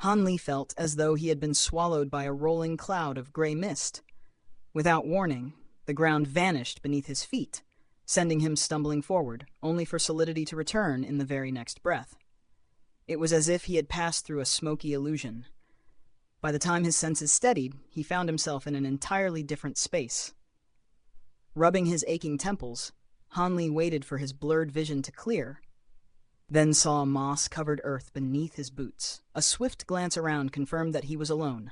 Han Li felt as though he had been swallowed by a rolling cloud of gray mist. Without warning, the ground vanished beneath his feet, sending him stumbling forward, only for solidity to return in the very next breath. It was as if he had passed through a smoky illusion. By the time his senses steadied, he found himself in an entirely different space. Rubbing his aching temples, Han Li waited for his blurred vision to clear, then saw moss-covered earth beneath his boots. A swift glance around confirmed that he was alone.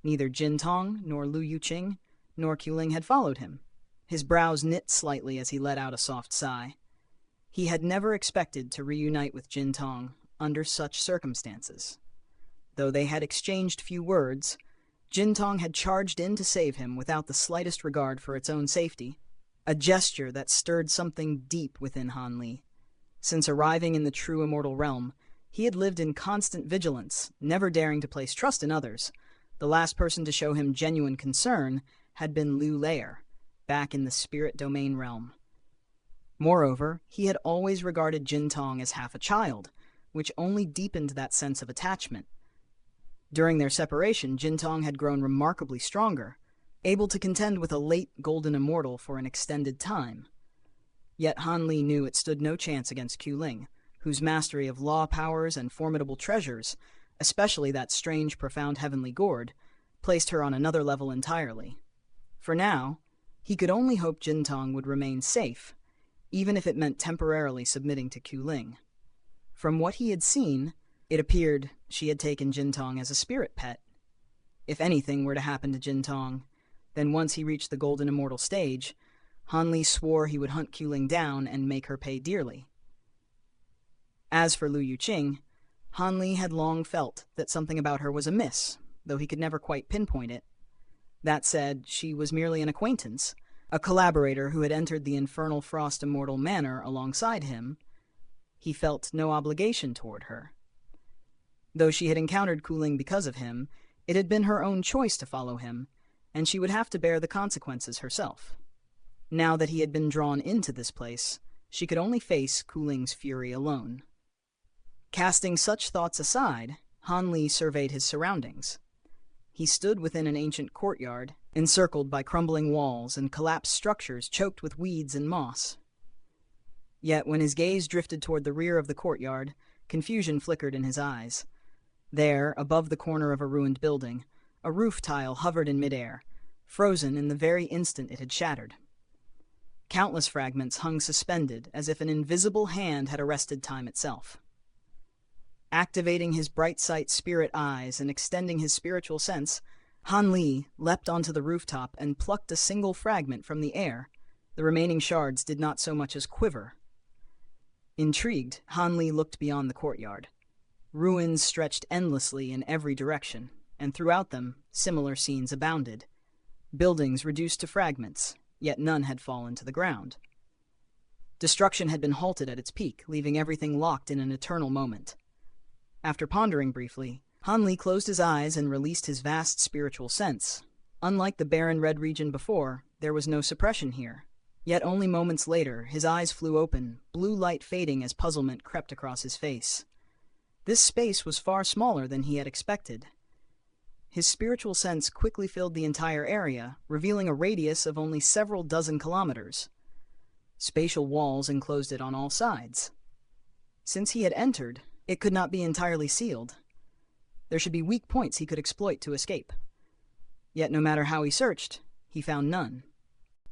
Neither Jin Tong, nor Lu Yuqing, nor Qiuling had followed him. His brows knit slightly as he let out a soft sigh. He had never expected to reunite with Jin Tong under such circumstances. Though they had exchanged few words, Jin Tong had charged in to save him without the slightest regard for its own safety, a gesture that stirred something deep within Han Li. Since arriving in the true Immortal Realm, he had lived in constant vigilance, never daring to place trust in others. The last person to show him genuine concern had been Liu Lair, back in the spirit domain realm. Moreover, he had always regarded Jin Tong as half a child, which only deepened that sense of attachment. During their separation, Jin Tong had grown remarkably stronger, able to contend with a late golden immortal for an extended time. Yet Han Li knew it stood no chance against Qiuling, whose mastery of law powers and formidable treasures, especially that strange, profound heavenly gourd, placed her on another level entirely. For now, he could only hope Jin Tong would remain safe, even if it meant temporarily submitting to Qiuling. From what he had seen, it appeared she had taken Jin Tong as a spirit pet. If anything were to happen to Jin Tong, then once he reached the golden immortal stage, Han Li swore he would hunt Qiuling down and make her pay dearly. As for Lu Yuqing, Han Li had long felt that something about her was amiss, though he could never quite pinpoint it. That said, she was merely an acquaintance, a collaborator who had entered the infernal Frost Immortal Manor alongside him. He felt no obligation toward her. Though she had encountered Qiuling because of him, it had been her own choice to follow him, and she would have to bear the consequences herself. Now that he had been drawn into this place, she could only face Qiuling's fury alone. Casting such thoughts aside, Han Li surveyed his surroundings. He stood within an ancient courtyard, encircled by crumbling walls and collapsed structures choked with weeds and moss. Yet when his gaze drifted toward the rear of the courtyard, confusion flickered in his eyes. There, above the corner of a ruined building, a roof tile hovered in midair, frozen in the very instant it had shattered. Countless fragments hung suspended as if an invisible hand had arrested time itself. Activating his bright sight spirit eyes and extending his spiritual sense, Han Li leapt onto the rooftop and plucked a single fragment from the air. The remaining shards did not so much as quiver. Intrigued, Han Li looked beyond the courtyard. Ruins stretched endlessly in every direction, and throughout them, similar scenes abounded. Buildings reduced to fragments, yet none had fallen to the ground. Destruction had been halted at its peak, leaving everything locked in an eternal moment. After pondering briefly, Han Li closed his eyes and released his vast spiritual sense. Unlike the barren red region before, there was no suppression here. Yet only moments later, his eyes flew open, blue light fading as puzzlement crept across his face. This space was far smaller than he had expected. His spiritual sense quickly filled the entire area, revealing a radius of only several dozen kilometers. Spatial walls enclosed it on all sides. Since he had entered, it could not be entirely sealed. There should be weak points he could exploit to escape. Yet no matter how he searched, he found none.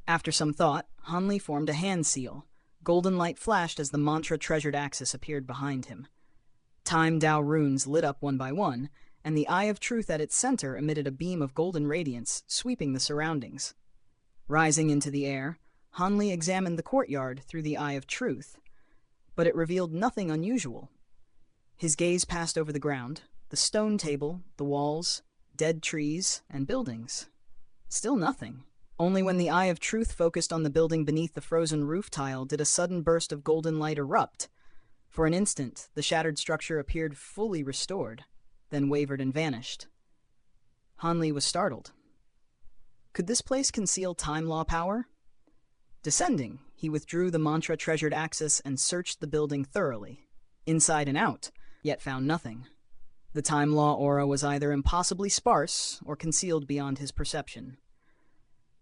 After some thought, Han Li formed a hand seal. Golden light flashed as the mantra-treasured axis appeared behind him. Time Dao runes lit up one by one, and the Eye of Truth at its center emitted a beam of golden radiance, sweeping the surroundings. Rising into the air, Han Li examined the courtyard through the Eye of Truth, but it revealed nothing unusual. His gaze passed over the ground, the stone table, the walls, dead trees, and buildings. Still nothing. Only when the Eye of Truth focused on the building beneath the frozen roof tile did a sudden burst of golden light erupt. For an instant, the shattered structure appeared fully restored, then wavered and vanished. Han Li was startled. Could this place conceal time law power? Descending, he withdrew the mantra-treasured axis and searched the building thoroughly, inside and out, yet found nothing. The time law aura was either impossibly sparse or concealed beyond his perception.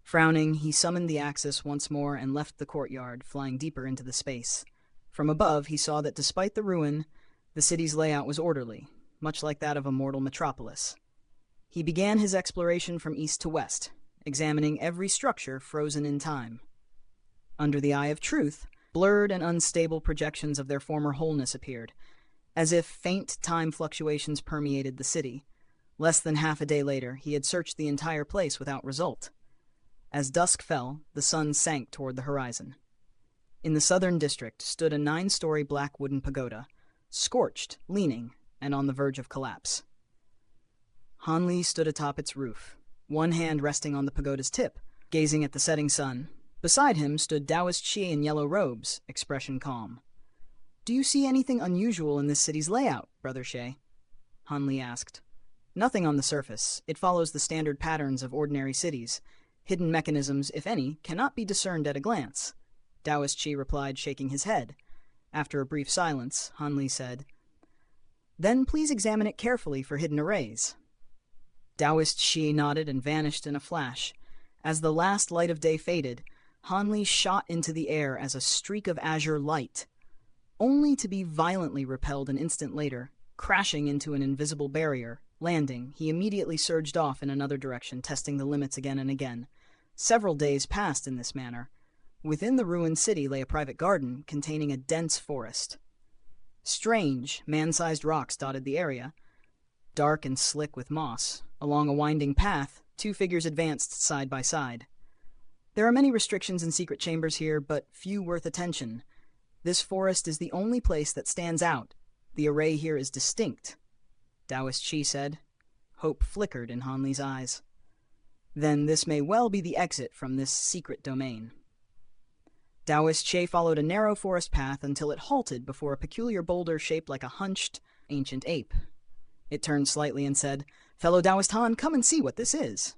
Frowning, he summoned the axis once more and left the courtyard, flying deeper into the space. From above, he saw that despite the ruin, the city's layout was orderly, much like that of a mortal metropolis. He began his exploration from east to west, examining every structure frozen in time. Under the eye of truth, blurred and unstable projections of their former wholeness appeared, as if faint time fluctuations permeated the city. Less than half a day later, he had searched the entire place without result. As dusk fell, the sun sank toward the horizon. In the southern district stood a 9-story black wooden pagoda, scorched, leaning, and on the verge of collapse. Han Li stood atop its roof, one hand resting on the pagoda's tip, gazing at the setting sun. Beside him stood Taoist Shi in yellow robes, expression calm. "Do you see anything unusual in this city's layout, Brother She?" Han Li asked. "Nothing on the surface. It follows the standard patterns of ordinary cities. Hidden mechanisms, if any, cannot be discerned at a glance," Taoist Shi replied, shaking his head. After a brief silence, Han Li said, "Then please examine it carefully for hidden arrays." Taoist Shi nodded and vanished in a flash. As the last light of day faded, Han Li shot into the air as a streak of azure light, only to be violently repelled an instant later, crashing into an invisible barrier. Landing, he immediately surged off in another direction, testing the limits again and again. Several days passed in this manner. Within the ruined city lay a private garden containing a dense forest. Strange, man-sized rocks dotted the area, dark and slick with moss. Along a winding path, 2 figures advanced side by side. There are many restrictions and secret chambers here, but few worth attention. This forest is the only place that stands out. The array here is distinct, Taoist Shi said. Hope flickered in Han Li's eyes. Then this may well be the exit from this secret domain. Taoist Shi followed a narrow forest path until it halted before a peculiar boulder shaped like a hunched, ancient ape. It turned slightly and said, "Fellow Taoist Han, come and see what this is."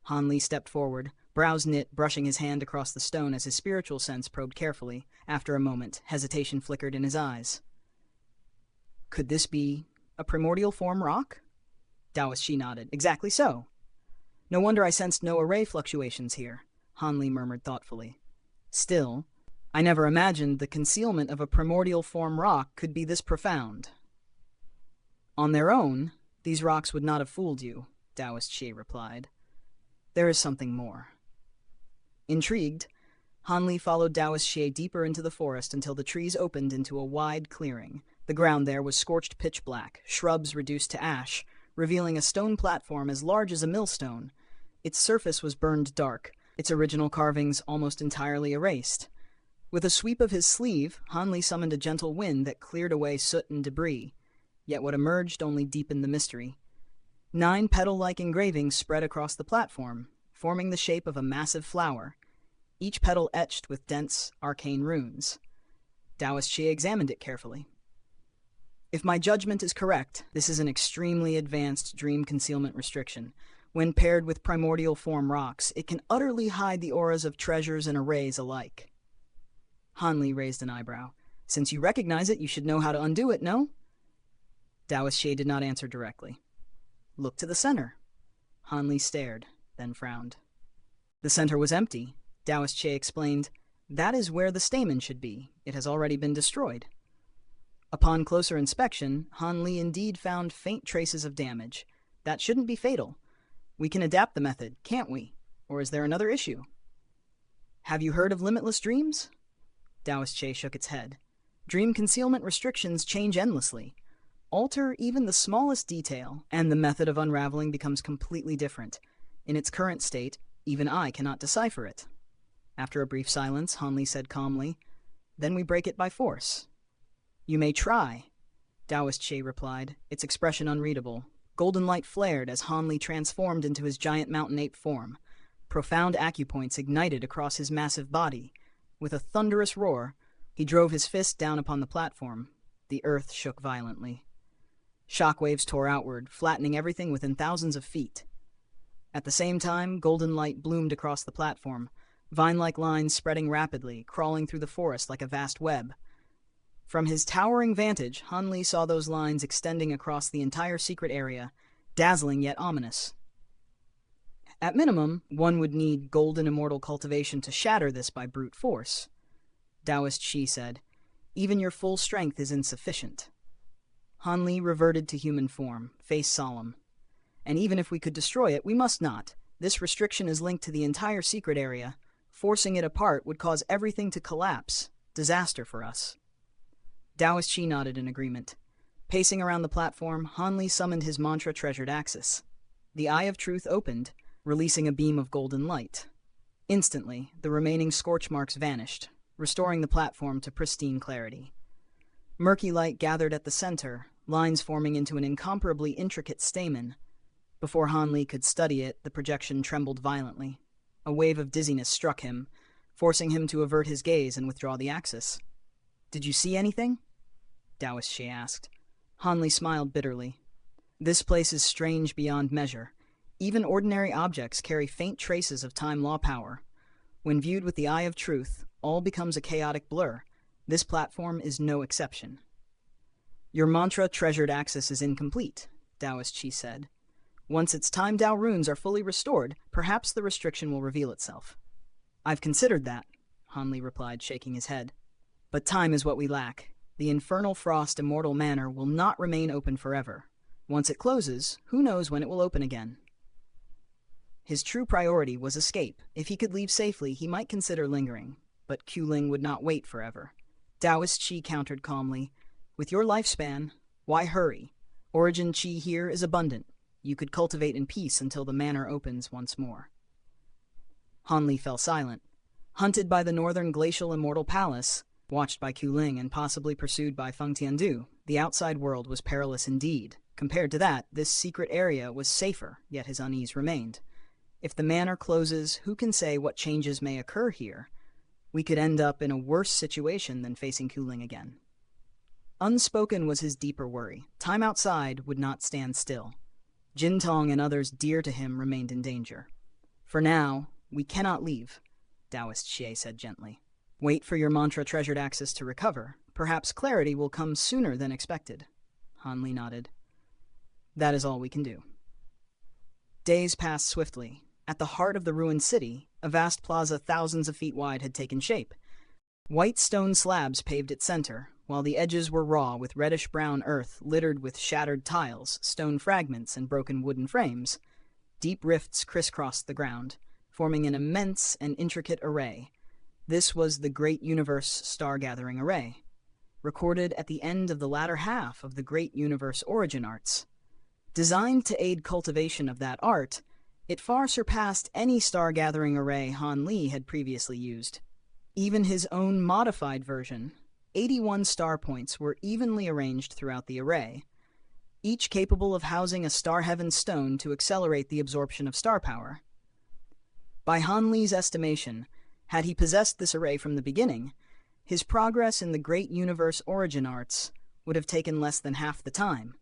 Han Li stepped forward, brows knit, brushing his hand across the stone as his spiritual sense probed carefully. After a moment, hesitation flickered in his eyes. Could this be a primordial form rock? Taoist Shi nodded. Exactly so. No wonder I sensed no array fluctuations here, Han Li murmured thoughtfully. Still, I never imagined the concealment of a primordial form rock could be this profound. On their own, these rocks would not have fooled you, Taoist Shi replied. There is something more. Intrigued, Han Li followed Taoist Shi deeper into the forest until the trees opened into a wide clearing. The ground there was scorched pitch black, shrubs reduced to ash, revealing a stone platform as large as a millstone. Its surface was burned dark, its original carvings almost entirely erased. With a sweep of his sleeve, Han Li summoned a gentle wind that cleared away soot and debris, yet what emerged only deepened the mystery. 9 petal-like engravings spread across the platform, forming the shape of a massive flower, each petal etched with dense, arcane runes. Taoist Shi examined it carefully. If my judgment is correct, this is an extremely advanced dream concealment restriction. When paired with primordial form rocks, it can utterly hide the auras of treasures and arrays alike. Han Li raised an eyebrow. Since you recognize it, you should know how to undo it, no? Taoist Shi did not answer directly. Look to the center. Han Li stared, then frowned. The center was empty. Taoist Shi explained, that is where the stamen should be. It has already been destroyed. Upon closer inspection, Han Li indeed found faint traces of damage. That shouldn't be fatal. We can adapt the method, can't we? Or is there another issue? Have you heard of limitless dreams? Taoist Shi shook its head. Dream concealment restrictions change endlessly. Alter even the smallest detail, and the method of unraveling becomes completely different. In its current state, even I cannot decipher it. After a brief silence, Han Li said calmly, Then we break it by force. You may try, Taoist Shi replied, its expression unreadable. Golden light flared as Han Li transformed into his giant mountain ape form. Profound acupoints ignited across his massive body. With a thunderous roar, he drove his fist down upon the platform. The earth shook violently. Shockwaves tore outward, flattening everything within thousands of feet. At the same time, golden light bloomed across the platform, vine-like lines spreading rapidly, crawling through the forest like a vast web. From his towering vantage, Han Li saw those lines extending across the entire secret area, dazzling yet ominous. At minimum, one would need golden immortal cultivation to shatter this by brute force. Taoist Shi said, even your full strength is insufficient. Han Li reverted to human form, face solemn. And even if we could destroy it, we must not. This restriction is linked to the entire secret area. Forcing it apart would cause everything to collapse. Disaster for us. Taoist Shi nodded in agreement. Pacing around the platform, Han Li summoned his mantra-treasured axis. The Eye of Truth opened, releasing a beam of golden light. Instantly, the remaining scorch marks vanished, restoring the platform to pristine clarity. Murky light gathered at the center, lines forming into an incomparably intricate stamen. Before Han Li could study it, the projection trembled violently. A wave of dizziness struck him, forcing him to avert his gaze and withdraw the axis. Did you see anything? Taoist Shi asked. Han Li smiled bitterly. This place is strange beyond measure. Even ordinary objects carry faint traces of time law power. When viewed with the Eye of Truth, all becomes a chaotic blur. This platform is no exception. Your mantra-treasured axis is incomplete, Taoist Shi said. Once its time Tao runes are fully restored, perhaps the restriction will reveal itself. I've considered that, Han Li replied, shaking his head. But time is what we lack. The infernal frost immortal manor will not remain open forever. Once it closes, who knows when it will open again? His true priority was escape. If he could leave safely, he might consider lingering. But Q-Ling would not wait forever. Taoist Chi countered calmly, with your lifespan, why hurry? Origin Chi here is abundant. You could cultivate in peace until the manor opens once more. Han Li fell silent. Hunted by the northern glacial immortal palace, watched by Q-Ling and possibly pursued by Feng Tiandu, the outside world was perilous indeed. Compared to that, this secret area was safer, yet his unease remained. If the manor closes, who can say what changes may occur here? We could end up in a worse situation than facing Q-Ling again. Unspoken was his deeper worry. Time outside would not stand still. Jin Tong and others dear to him remained in danger. For now, we cannot leave, Taoist Xie said gently. Wait for your mantra-treasured axis to recover. Perhaps clarity will come sooner than expected. Han Li nodded. That is all we can do. Days passed swiftly. At the heart of the ruined city, a vast plaza thousands of feet wide had taken shape. White stone slabs paved its center, while the edges were raw with reddish-brown earth littered with shattered tiles, stone fragments, and broken wooden frames. Deep rifts crisscrossed the ground, forming an immense and intricate array. This was the Great Universe Star-Gathering Array, recorded at the end of the latter half of the Great Universe Origin Arts. Designed to aid cultivation of that art, it far surpassed any star-gathering array Han Li had previously used. Even his own modified version, 81 star points were evenly arranged throughout the array, each capable of housing a star heaven stone to accelerate the absorption of star power. By Han Li's estimation, had he possessed this array from the beginning, his progress in the Great Universe Origin Arts would have taken less than half the time,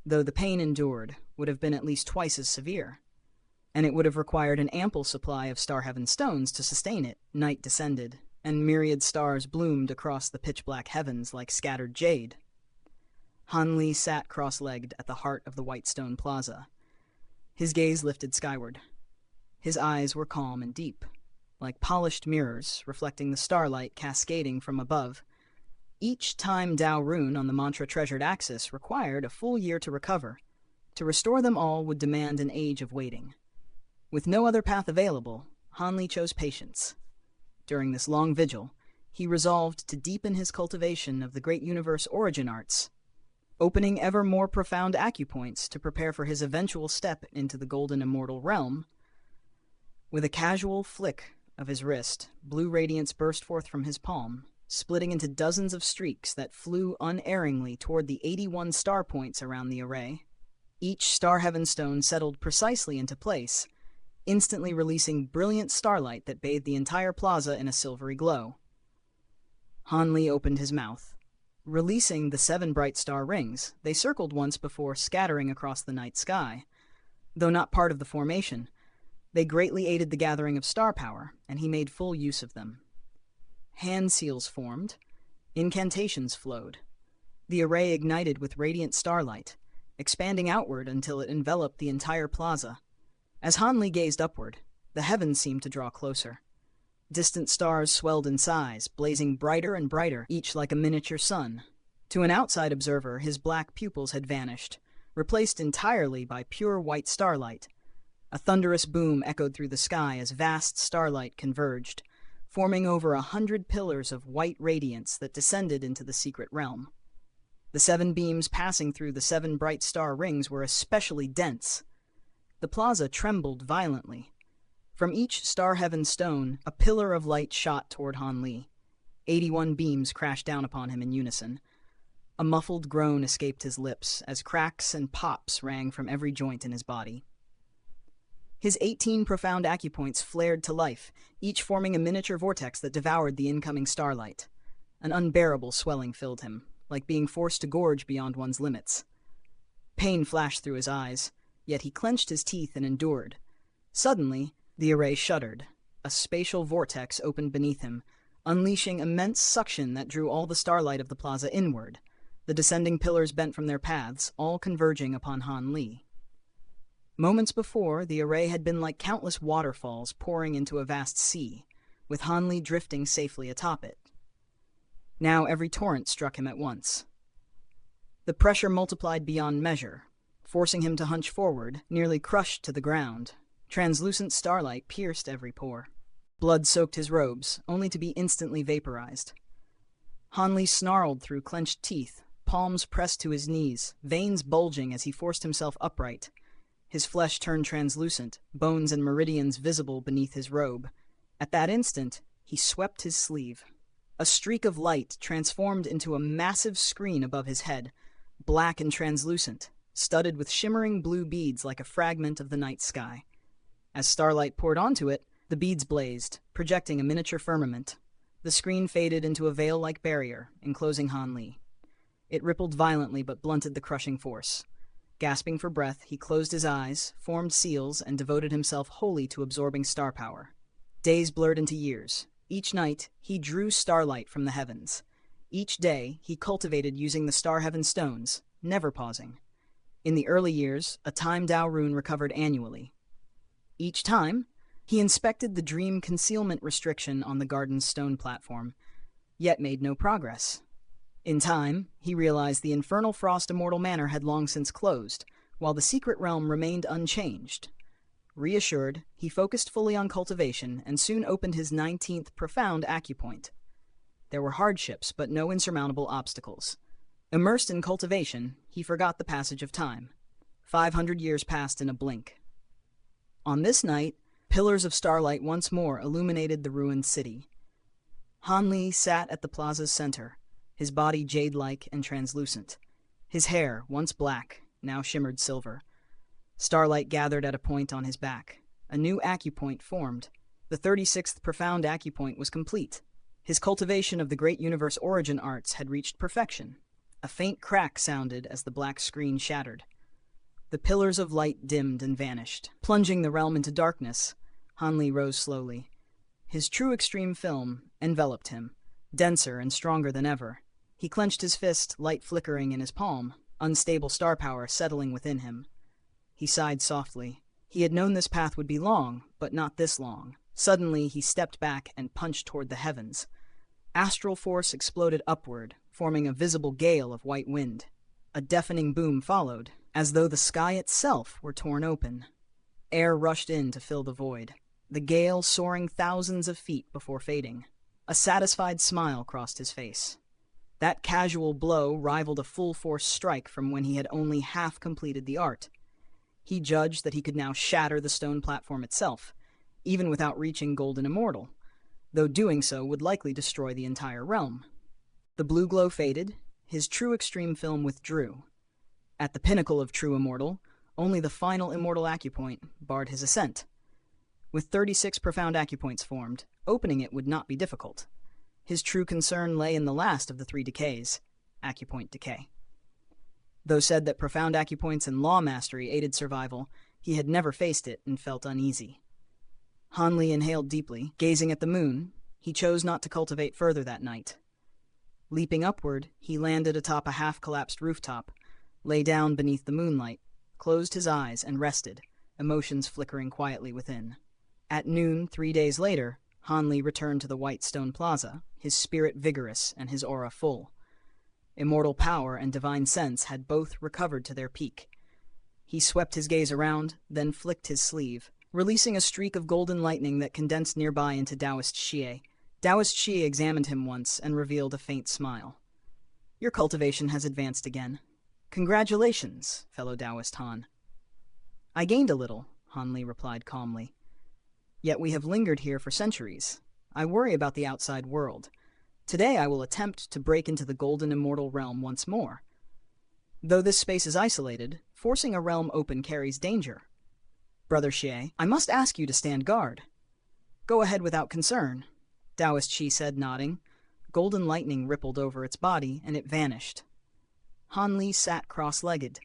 though the pain endured would have been at least twice as severe, and it would have required an ample supply of star heaven stones to sustain it. Night descended, and myriad stars bloomed across the pitch-black heavens like scattered jade. Han Li sat cross-legged at the heart of the white stone plaza. His gaze lifted skyward. His eyes were calm and deep, like polished mirrors reflecting the starlight cascading from above. Each time Tao rune on the mantra-treasured axis required a full year to recover. To restore them all would demand an age of waiting. With no other path available, Han Li chose patience. During this long vigil, he resolved to deepen his cultivation of the Great Universe Origin Arts, opening ever more profound acupoints to prepare for his eventual step into the golden Immortal Realm. With a casual flick of his wrist, blue radiance burst forth from his palm, splitting into dozens of streaks that flew unerringly toward the 81 star points around the array. Each star heaven stone settled precisely into place, instantly releasing brilliant starlight that bathed the entire plaza in a silvery glow. Han Li opened his mouth. Releasing the 7 bright star rings, they circled once before scattering across the night sky. Though not part of the formation, they greatly aided the gathering of star power, and he made full use of them. Hand seals formed, Incantations flowed. The array ignited with radiant starlight, expanding outward until it enveloped the entire plaza. As Hanli gazed upward, the heavens seemed to draw closer. Distant stars swelled in size, blazing brighter and brighter, each like a miniature sun. To an outside observer, his black pupils had vanished, replaced entirely by pure white starlight. A thunderous boom echoed through the sky as vast starlight converged, forming over 100 pillars of white radiance that descended into the secret realm. The 7 beams passing through the 7 bright star rings were especially dense. The plaza trembled violently. From each star-heaven stone, a pillar of light shot toward Hanli. 81 beams crashed down upon him in unison. A muffled groan escaped his lips as cracks and pops rang from every joint in his body. His 18 profound acupoints flared to life, each forming a miniature vortex that devoured the incoming starlight. An unbearable swelling filled him, like being forced to gorge beyond one's limits. Pain flashed through his eyes, yet he clenched his teeth and endured. Suddenly, the array shuddered. A spatial vortex opened beneath him, unleashing immense suction that drew all the starlight of the plaza inward. The descending pillars bent from their paths, all converging upon Hanli. Moments before, the array had been like countless waterfalls pouring into a vast sea, with Hanli drifting safely atop it. Now every torrent struck him at once. The pressure multiplied beyond measure, forcing him to hunch forward, nearly crushed to the ground. Translucent starlight pierced every pore. Blood soaked his robes, only to be instantly vaporized. Hanli snarled through clenched teeth, palms pressed to his knees, veins bulging as he forced himself upright. His flesh turned translucent, bones and meridians visible beneath his robe. At that instant, he swept his sleeve. A streak of light transformed into a massive screen above his head, black and translucent, studded with shimmering blue beads like a fragment of the night sky. As starlight poured onto it, the beads blazed, projecting a miniature firmament. The screen faded into a veil-like barrier, enclosing Hanli. It rippled violently but blunted the crushing force. Gasping for breath, he closed his eyes, formed seals, and devoted himself wholly to absorbing star power. Days blurred into years. Each night, he drew starlight from the heavens. Each day, he cultivated using the star-heaven stones, never pausing. In the early years, a time Dao rune recovered annually. Each time, he inspected the dream concealment restriction on the garden's stone platform, yet made no progress. In time, he realized the Infernal Frost Immortal Manor had long since closed, while the secret realm remained unchanged. Reassured, he focused fully on cultivation and soon opened his 19th profound acupoint. There were hardships, but no insurmountable obstacles. Immersed in cultivation, he forgot the passage of time. 500 years passed in a blink. On this night, pillars of starlight once more illuminated the ruined city. Hanli sat at the plaza's center, his body jade-like and translucent. His hair, once black, now shimmered silver. Starlight gathered at a point on his back. A new acupoint formed. The 36th profound acupoint was complete. His cultivation of the great universe origin arts had reached perfection. A faint crack sounded as the black screen shattered. The pillars of light dimmed and vanished. Plunging the realm into darkness, Hanli rose slowly. His true extreme film enveloped him, denser and stronger than ever. He clenched his fist, light flickering in his palm, unstable star power settling within him. He sighed softly. He had known this path would be long, but not this long. Suddenly, he stepped back and punched toward the heavens. Astral force exploded upward, forming a visible gale of white wind. A deafening boom followed, as though the sky itself were torn open. Air rushed in to fill the void, the gale soaring thousands of feet before fading. A satisfied smile crossed his face. That casual blow rivaled a full-force strike from when he had only half completed the art. He judged that he could now shatter the stone platform itself, even without reaching Golden Immortal, though doing so would likely destroy the entire realm. The blue glow faded, his true extreme film withdrew. At the pinnacle of true immortal, only the final immortal acupoint barred his ascent. With 36 profound acupoints formed, opening it would not be difficult. His true concern lay in the last of the 3 decays, acupoint decay. Though said that profound acupoints and law mastery aided survival, he had never faced it and felt uneasy. Hanli inhaled deeply. Gazing at the moon, he chose not to cultivate further that night. Leaping upward, he landed atop a half-collapsed rooftop, lay down beneath the moonlight, closed his eyes, and rested, emotions flickering quietly within. At noon, 3 days later, Hanli returned to the White Stone Plaza, his spirit vigorous and his aura full. Immortal power and divine sense had both recovered to their peak. He swept his gaze around, then flicked his sleeve, releasing a streak of golden lightning that condensed nearby into Taoist Xie. Taoist Xie examined him once and revealed a faint smile. "Your cultivation has advanced again. Congratulations, fellow Taoist Han." "I gained a little," Hanli replied calmly. "Yet we have lingered here for centuries. I worry about the outside world. Today I will attempt to break into the golden immortal realm once more. Though this space is isolated, forcing a realm open carries danger. Brother Xie, I must ask you to stand guard." "Go ahead without concern," Taoist Xi said, nodding. Golden lightning rippled over its body, and it vanished. Hanli sat cross-legged.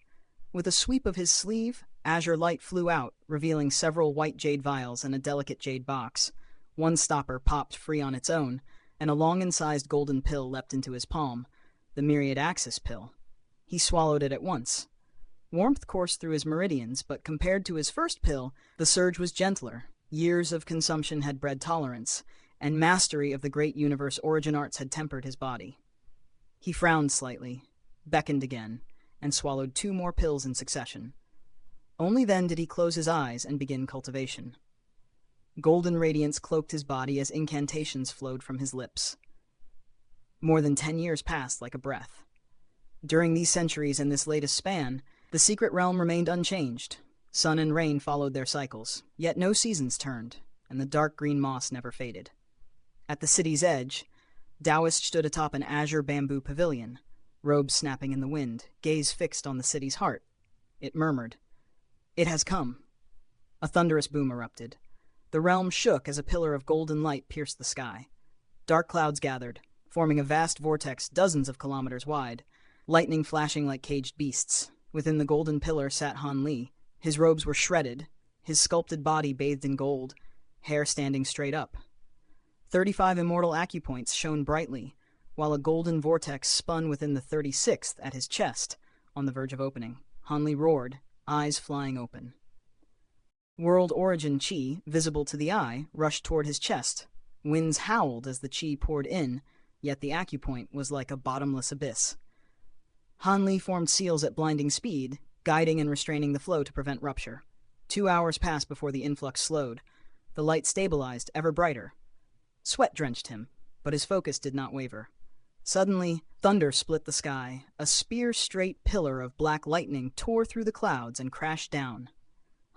With a sweep of his sleeve, azure light flew out, revealing several white jade vials and a delicate jade box. One stopper popped free on its own, and a long-incised golden pill leapt into his palm, the Myriad Axis pill. He swallowed it at once. Warmth coursed through his meridians, but compared to his first pill, the surge was gentler. Years of consumption had bred tolerance, and mastery of the great universe origin arts had tempered his body. He frowned slightly, beckoned again, and swallowed 2 more pills in succession. Only then did he close his eyes and begin cultivation. Golden radiance cloaked his body as incantations flowed from his lips. More than 10 years passed like a breath. During these centuries and this latest span, the secret realm remained unchanged. Sun and rain followed their cycles, yet no seasons turned, and the dark green moss never faded. At the city's edge, Taoist stood atop an azure bamboo pavilion, robes snapping in the wind, gaze fixed on the city's heart. It murmured, "It has come." A thunderous boom erupted. The realm shook as a pillar of golden light pierced the sky. Dark clouds gathered, forming a vast vortex dozens of kilometers wide, lightning flashing like caged beasts. Within the golden pillar sat Hanli. His robes were shredded, his sculpted body bathed in gold, hair standing straight up. 35 immortal acupoints shone brightly, while a golden vortex spun within the 36th at his chest, on the verge of opening. Hanli roared, eyes flying open. World origin chi, visible to the eye, rushed toward his chest. Winds howled as the chi poured in, yet the acupoint was like a bottomless abyss. Hanli formed seals at blinding speed, guiding and restraining the flow to prevent rupture. 2 hours passed before the influx slowed. The light stabilized, ever brighter. Sweat drenched him, but his focus did not waver. Suddenly, thunder split the sky. A spear-straight pillar of black lightning tore through the clouds and crashed down.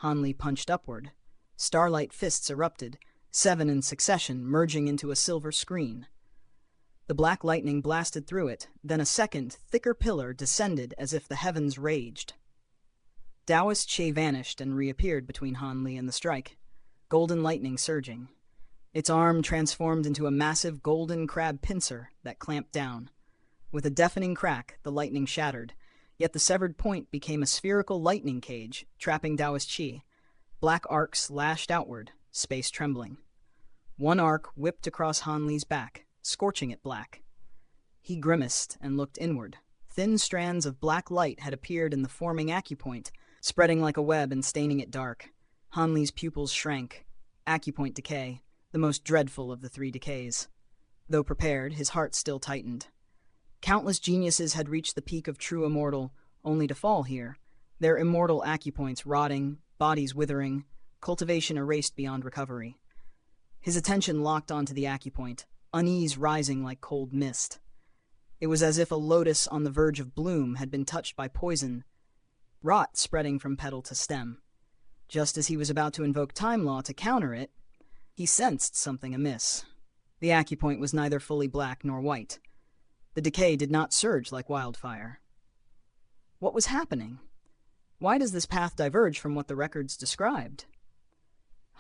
Hanli punched upward. Starlight fists erupted, 7 in succession, merging into a silver screen. The black lightning blasted through it, then a second, thicker pillar descended as if the heavens raged. Taoist Xie vanished and reappeared between Hanli and the strike, golden lightning surging. Its arm transformed into a massive golden crab pincer that clamped down. With a deafening crack, the lightning shattered, yet the severed point became a spherical lightning cage, trapping Taoist Xie. Black arcs lashed outward, space trembling. One arc whipped across Hanli's back, scorching it black. He grimaced and looked inward. Thin strands of black light had appeared in the forming acupoint, spreading like a web and staining it dark. Hanli's pupils shrank. Acupoint decay, the most dreadful of the 3 decays. Though prepared, his heart still tightened. Countless geniuses had reached the peak of true immortal, only to fall here, their immortal acupoints rotting, bodies withering, cultivation erased beyond recovery. His attention locked onto the acupoint, unease rising like cold mist. It was as if a lotus on the verge of bloom had been touched by poison, rot spreading from petal to stem. Just as he was about to invoke time law to counter it, he sensed something amiss. The acupoint was neither fully black nor white. The decay did not surge like wildfire. What was happening? Why does this path diverge from what the records described?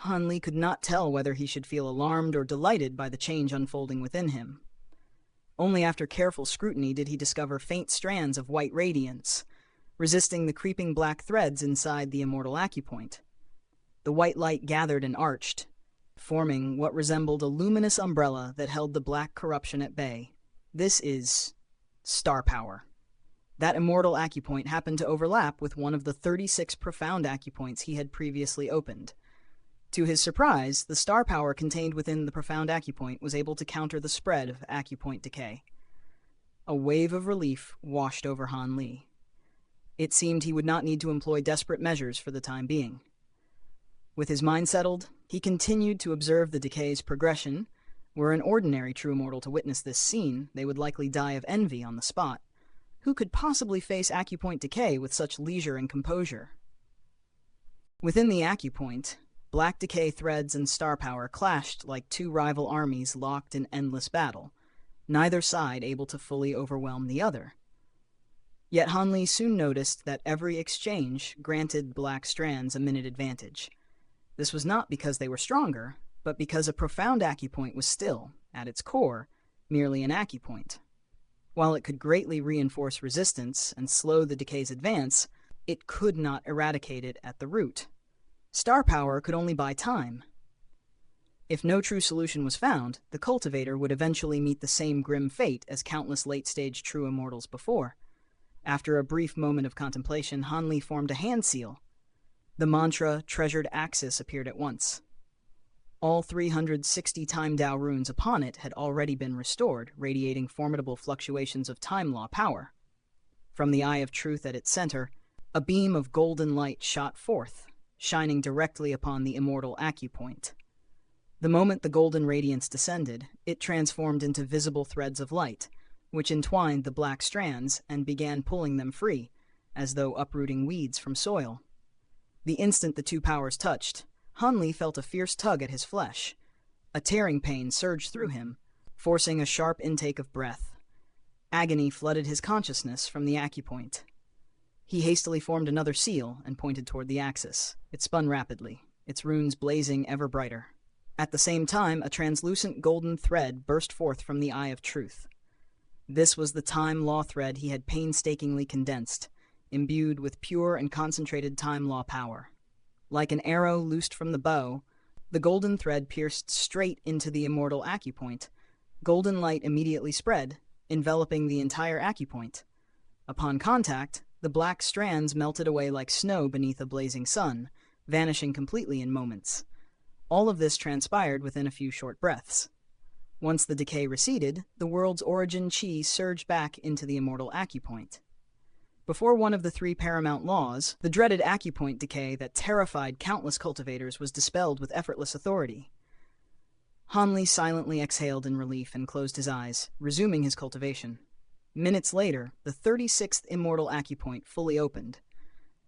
Hanli could not tell whether he should feel alarmed or delighted by the change unfolding within him. Only after careful scrutiny did he discover faint strands of white radiance, resisting the creeping black threads inside the immortal acupoint. The white light gathered and arched, forming what resembled a luminous umbrella that held the black corruption at bay. This is star power. That immortal acupoint happened to overlap with one of the 36 profound acupoints he had previously opened. To his surprise, the star power contained within the profound acupoint was able to counter the spread of acupoint decay. A wave of relief washed over Han Li. It seemed he would not need to employ desperate measures for the time being. With his mind settled, he continued to observe the decay's progression. Were an ordinary true immortal to witness this scene, they would likely die of envy on the spot. Who could possibly face acupoint decay with such leisure and composure? Within the acupoint, black decay threads and star power clashed like two rival armies locked in endless battle, neither side able to fully overwhelm the other. Yet Han Li soon noticed that every exchange granted black strands a minute advantage. This was not because they were stronger, but because a profound acupoint was still, at its core, merely an acupoint. While it could greatly reinforce resistance and slow the decay's advance, it could not eradicate it at the root. Star power could only buy time. If no true solution was found, the cultivator would eventually meet the same grim fate as countless late-stage true immortals before. After a brief moment of contemplation, Han Li formed a hand seal. The mantra, Treasured Axis, appeared at once. All 360 Time Dao runes upon it had already been restored, radiating formidable fluctuations of time law power. From the Eye of Truth at its center, a beam of golden light shot forth, shining directly upon the immortal acupoint. The moment the golden radiance descended, it transformed into visible threads of light, which entwined the black strands and began pulling them free, as though uprooting weeds from soil. The instant the two powers touched, Han Li felt a fierce tug at his flesh. A tearing pain surged through him, forcing a sharp intake of breath. Agony flooded his consciousness from the acupoint. He hastily formed another seal and pointed toward the axis. It spun rapidly, its runes blazing ever brighter. At the same time, a translucent golden thread burst forth from the Eye of Truth. This was the time law thread he had painstakingly condensed, imbued with pure and concentrated time law power. Like an arrow loosed from the bow, the golden thread pierced straight into the immortal acupoint. Golden light immediately spread, enveloping the entire acupoint. Upon contact, the black strands melted away like snow beneath a blazing sun, vanishing completely in moments. All of this transpired within a few short breaths. Once the decay receded, the world's origin chi surged back into the immortal acupoint. Before one of the three paramount laws, the dreaded acupoint decay that terrified countless cultivators was dispelled with effortless authority. Han Li silently exhaled in relief and closed his eyes, resuming his cultivation. Minutes later, the 36th immortal acupoint fully opened.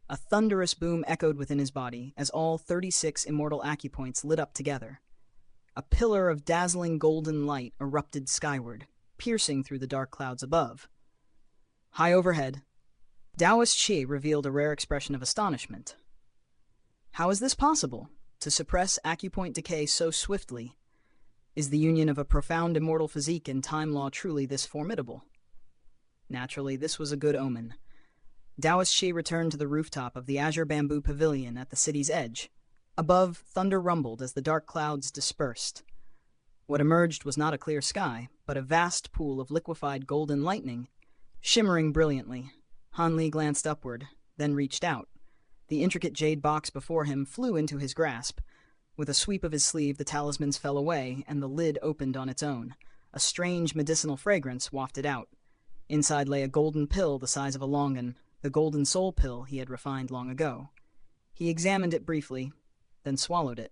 A thunderous boom echoed within his body as all 36 immortal acupoints lit up together. A pillar of dazzling golden light erupted skyward, piercing through the dark clouds above. High overhead, Taoist Qi revealed a rare expression of astonishment. How is this possible, to suppress acupoint decay so swiftly? Is the union of a profound immortal physique and time law truly this formidable? Naturally, this was a good omen. Taoist Qi returned to the rooftop of the azure bamboo pavilion at the city's edge. Above, thunder rumbled as the dark clouds dispersed. What emerged was not a clear sky, but a vast pool of liquefied golden lightning, shimmering brilliantly. Han Li glanced upward, then reached out. The intricate jade box before him flew into his grasp. With a sweep of his sleeve, the talismans fell away, and the lid opened on its own. A strange medicinal fragrance wafted out. Inside lay a golden pill the size of a longan, the golden soul pill he had refined long ago. He examined it briefly, then swallowed it.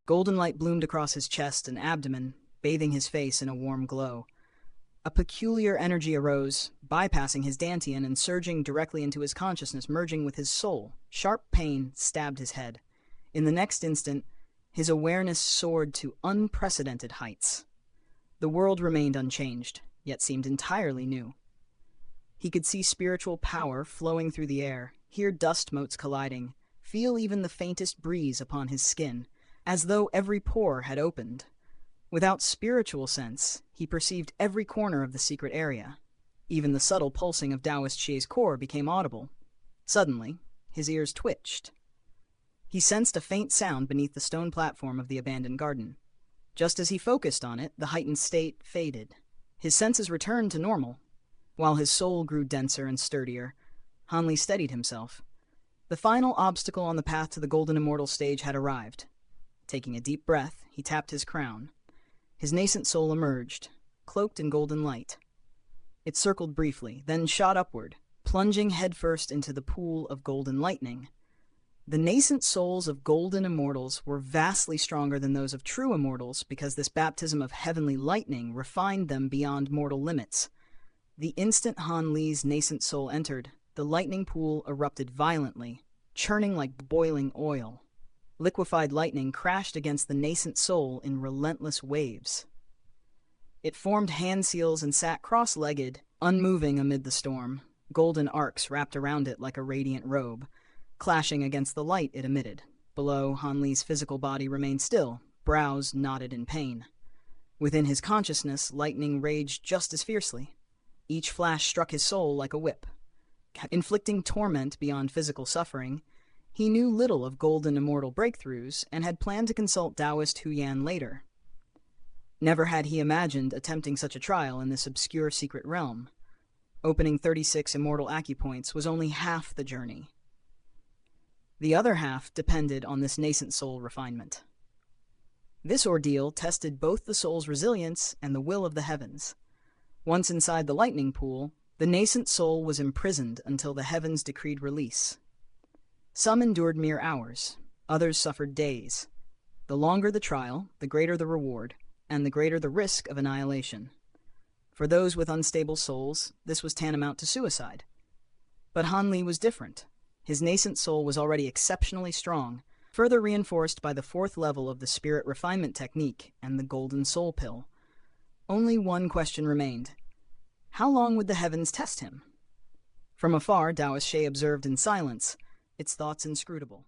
Golden light bloomed across his chest and abdomen, bathing his face in a warm glow. A peculiar energy arose, bypassing his dantian and surging directly into his consciousness, merging with his soul. Sharp pain stabbed his head. In the next instant, his awareness soared to unprecedented heights. The world remained unchanged, yet seemed entirely new. He could see spiritual power flowing through the air, hear dust motes colliding, feel even the faintest breeze upon his skin, as though every pore had opened. Without spiritual sense, he perceived every corner of the secret area. Even the subtle pulsing of Taoist Qi's core became audible. Suddenly, his ears twitched. He sensed a faint sound beneath the stone platform of the abandoned garden. Just as he focused on it, the heightened state faded. His senses returned to normal. While his soul grew denser and sturdier, Hanli steadied himself. The final obstacle on the path to the Golden Immortal stage had arrived. Taking a deep breath, he tapped his crown. His nascent soul emerged, cloaked in golden light. It circled briefly, then shot upward, plunging headfirst into the pool of golden lightning. The nascent souls of golden immortals were vastly stronger than those of true immortals because this baptism of heavenly lightning refined them beyond mortal limits. The instant Han Li's nascent soul entered, the lightning pool erupted violently, churning like boiling oil. Liquefied lightning crashed against the nascent soul in relentless waves. It formed hand seals and sat cross-legged, unmoving amid the storm, golden arcs wrapped around it like a radiant robe, clashing against the light it emitted. Below, Han Li's physical body remained still, brows knotted in pain. Within his consciousness, lightning raged just as fiercely. Each flash struck his soul like a whip. Inflicting torment beyond physical suffering, he knew little of golden immortal breakthroughs and had planned to consult Taoist Huyan later. Never had he imagined attempting such a trial in this obscure secret realm. Opening 36 immortal acupoints was only half the journey. The other half depended on this nascent soul refinement. This ordeal tested both the soul's resilience and the will of the heavens. Once inside the lightning pool, the nascent soul was imprisoned until the heavens decreed release. Some endured mere hours, others suffered days. The longer the trial, the greater the reward, and the greater the risk of annihilation. For those with unstable souls, this was tantamount to suicide. But Han Li was different. His nascent soul was already exceptionally strong, further reinforced by the 4th level of the spirit refinement technique and the golden soul pill. Only one question remained. How long would the heavens test him? From afar, Taoist Shay observed in silence, its thoughts inscrutable.